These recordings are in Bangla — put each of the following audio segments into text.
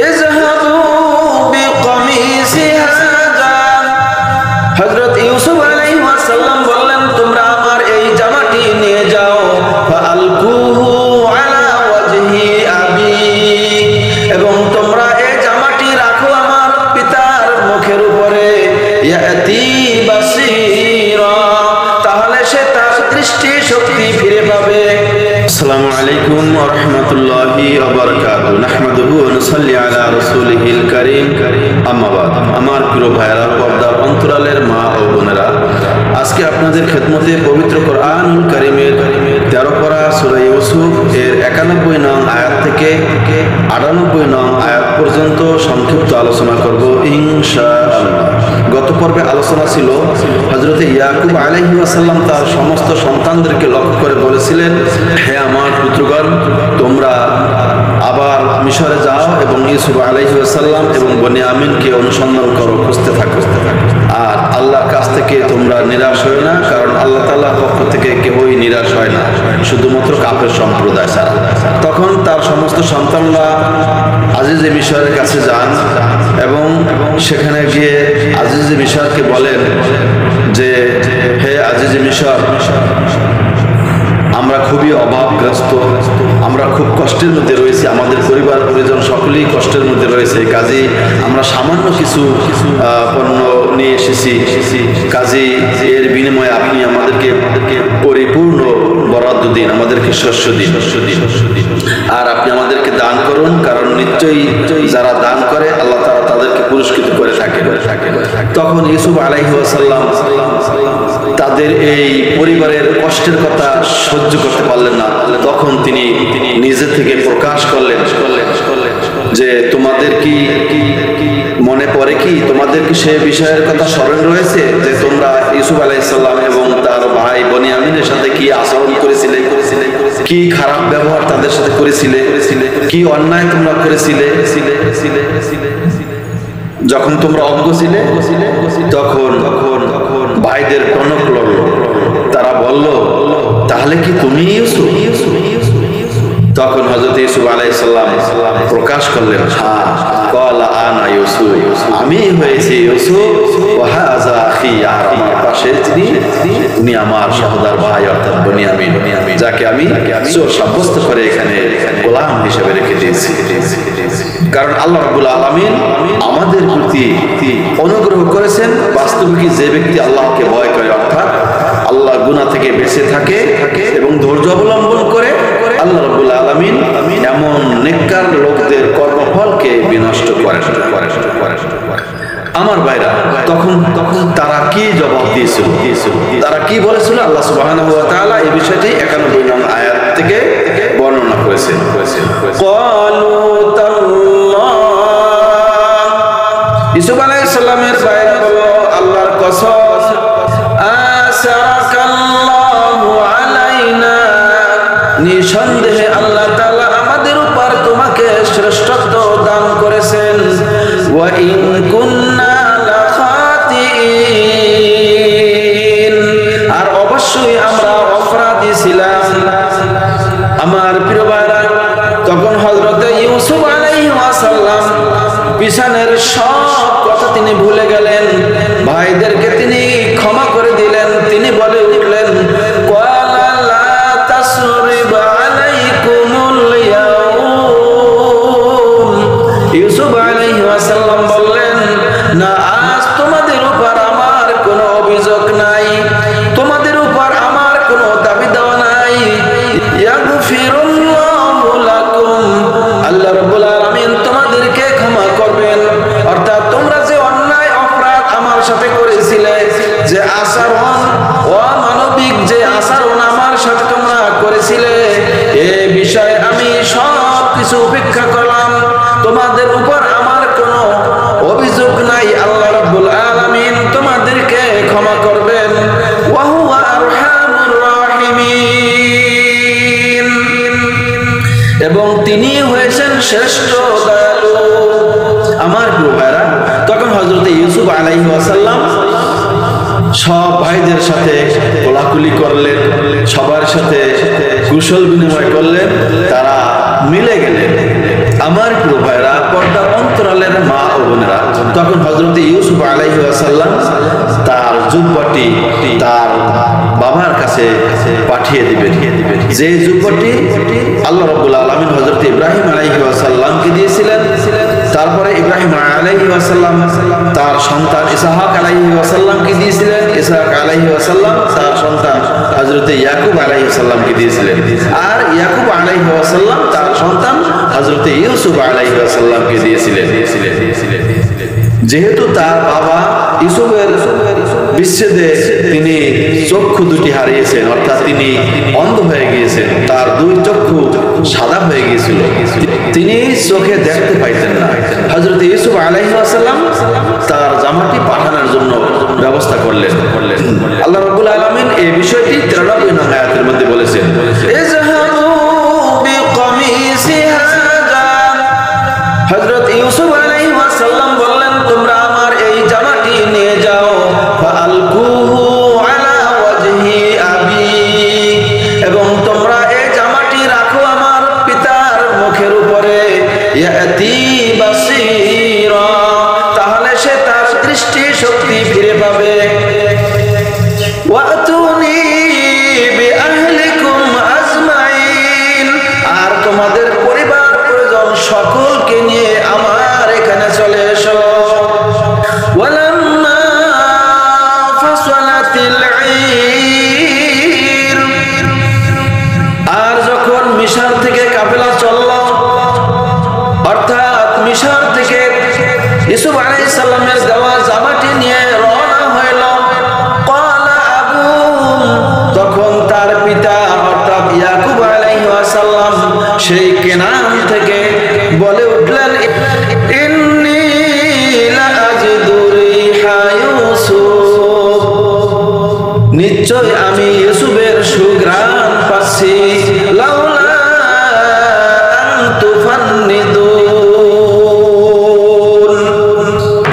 ইযহাবু বিকমিসি হাযা, হযরত ইউসুফ আলাইহিস সালাম বললেন তোমরা আমার এই জামাটি নিয়ে যাও, ফাআলকুহু আলা ওয়াজহি আবি, এবং তোমরা এই জামাটি রাখো আমার পিতার মুখের উপরে, ইয়াতি বাসীরা, তাহলে সে তার দৃষ্টি শক্তি ফিরে পাবে। আসসালামু আলাইকুম ওয়া রাহমাতুল্লাহি ওয়া বারাকাতুহু, নাহমাদুহু ওয়া নুসাল্লি আলা রাসূলিহিল কারীম, আম্মা বাদ। আমার প্রিয় ভাইরা, পর্দার অন্তরালের মা ও বোনেরা, আজকে আপনাদের খেদমতে পবিত্র কোরআনুল কারীমের 13 পারা সূরা ইউসুফ এর 91 নং আয়াত থেকে 98 নং আয়াত পর্যন্ত সংক্ষিপ্ত আলোচনা করব ইনশাআল্লাহ। গত পর্বে আলোচনা ছিল হযরত ইয়াকুব আলাইহিস সালাম তার সমস্ত সন্তানদেরকে লক্ষ্য করে বলেছিলেন, হে আমার পুত্রগণ, তোমরা আবার মিশরে যাও এবং ইউসুফ আলাইহিস সালাম এবং বনিয়ামিনকে অনুসন্ধান করো, খুঁজতে থাকো, আর আল্লাহর কাছ থেকে তোমরা নিরাশ হয় না, কারণ আল্লাহ তাআলার পক্ষ থেকে কেউই নিরাশ হয় না, শুধুমাত্র কাফের সম্প্রদায় ছাড়া। তখন তার সমস্ত সন্তানরা আজিজে মিশরের কাছে যান এবং সেখানে গিয়ে আজিজে মিশরকে বলেন যে, হে আজিজে মিশর, আমরা খুবই অভাবগ্রস্ত, আমরা খুব কষ্টের মধ্যে রয়েছি, আমাদের পরিবার পরিজন সকলেই কষ্টের মধ্যে রয়েছে, কাজেই আমরা সামান্য কিছু পণ্য নিয়ে এসেছি, কাজেই এর বিনিময়ে আপনি আমাদেরকে পরিপূর্ণ বরাদ্দ দিন, আমাদেরকে শস্য দিন, আর আপনি আমাদেরকে দান করুন, কারণ নিশ্চয়ই যারা দান করে আল্লাহ তাআলা তাদেরকে পুরস্কৃত করে থাকে। তখন ইউসুফ আলাইহিস সালাম তাদের এই পরিবারের কষ্টের কথা সহ্য করতে পারলেন না, তখন তিনি নিজে থেকে প্রকাশ করলেন যে, তোমাদের কি মনে পড়ে কি, তোমাদের কি সে বিষয়ের কথা স্মরণ রয়েছে যে তোমরা ইউসুফ আলাইহিস সালাম এবং তার ভাই বনিয়ামিনের সাথে কি আচরণ করেছিলে, কি খারাপ ব্যবহার তাদের সাথে করেছিলে, কি অন্যায় তোমরা করেছিলে, যখন তোমরা অজ্ঞ ছিলে তখন ভাইদের টনক লড়ল, তারা বলল, তাহলে কি তুমি ইউসুফ? তখন হযরত ইউসুফ আলাইহিস সালাম প্রকাশ করলেন, হ্যাঁ, ক্বালা আনা ইউসুফ, আমি হয়েছি ইউসুফ, ওয়া হাযা আখি, আর আমার পাশে তিনি আমার সহোদর ভাই অর্থাৎ বনিয়ামিন, যাকে আমি চোর সাব্যস্ত করে এখানে গোলাম হিসেবে রেখে দিয়েছি। কারণ আল্লাহ রাব্বুল আলামিন আমাদের প্রতি অনুগ্রহ করেছেন। বাস্তবিক যে ব্যক্তি আল্লাহকে ভয় করে, অর্থাৎ আল্লাহ গুনাহ থেকে বেঁচে থাকে এবং ধৈর্য অবলম্বন করে, আল্লাহ রাব্বুল আলামিন এমন নেককার লোকদের কর্মফলকে বিনষ্ট করে। আমার ভাইরা, তখন তারা কি জবাব দিয়েছিল, তারা কি বলেছিল, আল্লাহ সুবহানাহু ওয়া তাআলা এই বিষয়টি 91 নং আয়াত থেকে বর্ণনা করেছেন। ক্বালু তাল্লাহ, ইউসুফ আলাইহিস সালামের ভাইরা বলল, আল্লাহর কসম, আসারাকাল্লাহু আলাইনা, নিঃসন্দেহে আল্লাহ তাআলা আমাদের উপর তোমাকে শ্রেষ্ঠত্ব দান করেছেন, ওয়া ইন কুন্না লাখাতিইন, আর অবশ্যই আমরা অপরাধী ছিলাম। আমার প্রিয় ভাইরা, তখন হযরত ইউসুফ আলাইহিস সালাম পিছনের সব কথা তিনি ভুলে গেলেন, ভাইদেরকে তিনি ক্ষমা করে দিলেন। তিনি বলে উঠলেন, ক্বালা লা তাসরিবা আলাইকুমুল ইয়াউম, ইউসুফ আলাইহিস সালাম বললেন, না, আজ তোমাদের উপর আমার কোনো অভিযোগ নাই, তোমাদের উপর আমার কোনো দাবি দেওয়া নাই। ইয়াগফিরুল্লাহু লাকুম, আল্লাহ রাব্বুল আলামিন তোমাদেরকে ক্ষমা করবেন। অর্থাৎ তোমরা যে অন্যায় অপরাধ আমার সাথে করেছিলে, যে আচরণ, অমানবিক যে আচরণ আমার সাথে তোমরা করেছিলে, এই বিষয়ে আমি সব কিছু উপেক্ষা করলাম, তোমাদের উপর আমার কোনো অভিযোগ নাই। আল্লাহ রাব্বুল আলামিন তোমাদেরকে ক্ষমা করবেন। ওয়া হুয়া আরহামুর রাহিমিন, এবং তিনি হয়েছেন শ্রেষ্ঠ দয়ালু। আমার প্রিয় ভাইরা, তখন হযরত ইউসুফ আলাইহিস সালাম সব ভাইদের সাথে কোলাকুলি করলেন, সবার সাথে কুশল বিনিময় করলেন, তারা মিলে গেলেন। আমার প্রিয় ভাইরা, পর্দার তখন হযরত ইউসুফ আলাইহিস সালাম তার জুব্বাটি তার বাবার কাছে পাঠিয়ে দিবেন, যে জুব্বাটি আল্লাহ রাব্বুল আলামিন হযরত ইব্রাহিম আলাইহিস সালামকে দিয়েছিলেন। তারপরে ইব্রাহিম আলাইহিস সালাম তার সন্তান ইসহাক আলাইহিস সালামকে দিয়েছিলেন, ইসহাক আলাইহিস সালাম তার সন্তান হযরত ইয়াকুব আলাইহিস সালামকে দিয়েছিলেন, আর ইয়াকুব আলাইহিস সালাম তার সন্তান হযরত ইউসুফ আলাইহিস সালামকে দিয়েছিলেন। যেহেতু তার বাবা ইউসুফের বিচ্ছেদে তিনি চক্ষু দুটি হারিয়েছেন, অর্থাৎ তিনি অন্ধ হয়ে গিয়েছেন, তার দুই চক্ষু সাদা হয়ে গিয়েছিল, তিনি চোখে দেখতে পাইতেন না। হযরত ইউসুফ আলাইহিস সালাম তার জামাটি পাঠানোর জন্য ব্যবস্থা করলেন। আল্লাহ রাব্বুল আলামিন এই বিষয়টি 93 নং আয়াতের মধ্যে বলেছেন, ইযহাবু বিকামিসি হাযা। হযরত ইউসুফ আলাইহিস সালাম বললেন, তোমরা আমার এই জামাটি নিয়ে যাও, ফাআলকুহু আলা ওয়াজহি আবি, এবং তোমরা এই জামাটি রাখো আমার পিতার মুখের উপরে, ইয়াতি বাসীরা, তাহলে সে তার দৃষ্টি শক্তি ফিরে পাবে। ওয়াতুনি বিআহলিকুম আজমাইন, আর তোমাদের পরিবার পরিজন সকলকে নিয়ে আমার এখানে চলে এসো। ওয়ালাম্মা ফাসালাতিল ঈর, আর যখন মিশর থেকে কাফেলা চলল, অর্থাৎ মিশর থেকে ইউসুফ আলাইহিস সালামের দেওয়া জামাটি নিয়ে রওনা হইল, ক্বালা আবুহুম, তখন তার পিতা অর্থাৎ ইয়াকুব আলাইহিস সালাম সেই কেনান থেকে বলে উঠলেন, ইন্নী লাআজিদু রিহা ইউসুফ, নিশ্চয় আমি ইউসুফের সুঘ্রাণ পাচ্ছি, লাউলা আন তুফান্নিদুন,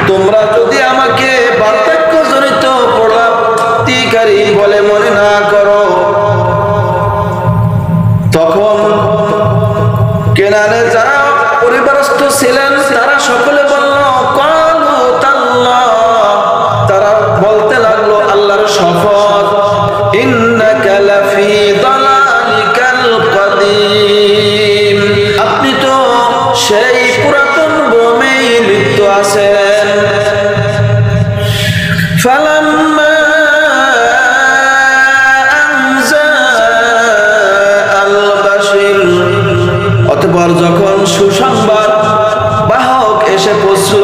তোমরা যদি আমাকে বার্ধক্যজনিত প্রলাপ্তিকারী বলে মনে না করো। তখন কেনানে যারা পরিবারস্থ ছিলেন তারা সকলে বলল, ক্বালু তাল্লাহ, তারা বলতে লাগলো আল্লাহর শপথ, ইন্নাকা লাফি দালালিকাল কাদীম, আপনি তো সেই পুরাতন ভ্রমেই লিপ্ত আছেন। ফালাম্মা আনজা আল বাশির, অতঃপর যখন সুসংবাদ বাহক এসে পৌঁছল,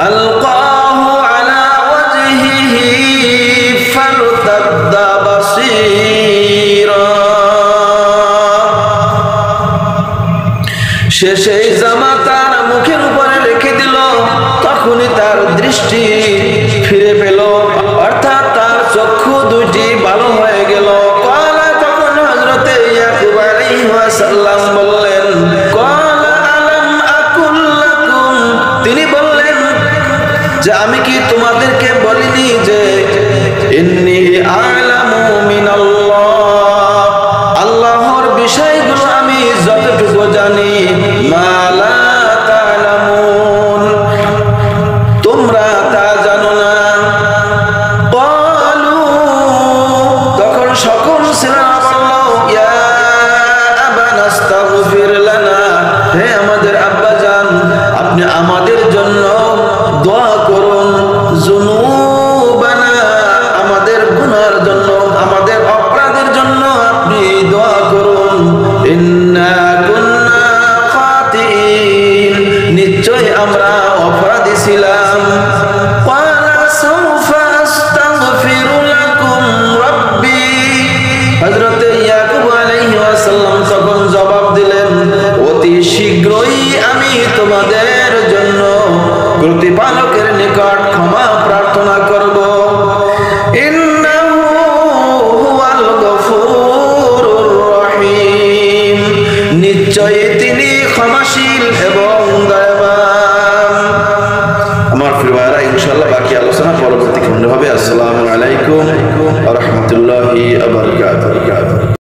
আলকাহু আলা ওয়াজহিহি ফারতাদ্দা বাসীরা, সে সেই জামা তার মুখের উপরে রেখে দিল, তখনই তার দৃষ্টি ফিরে পেল, অর্থাৎ তার চক্ষু দুইটি ভালো হয়ে গেল। ক্বালা, তখন হযরত ইয়াকুব আলাইহিস সালাম বললেন, ক্বালা আলাম আকুল লাকুম, তিনি বললেন যে আমি কি তোমাদেরকে বলিনি যে ইন্নী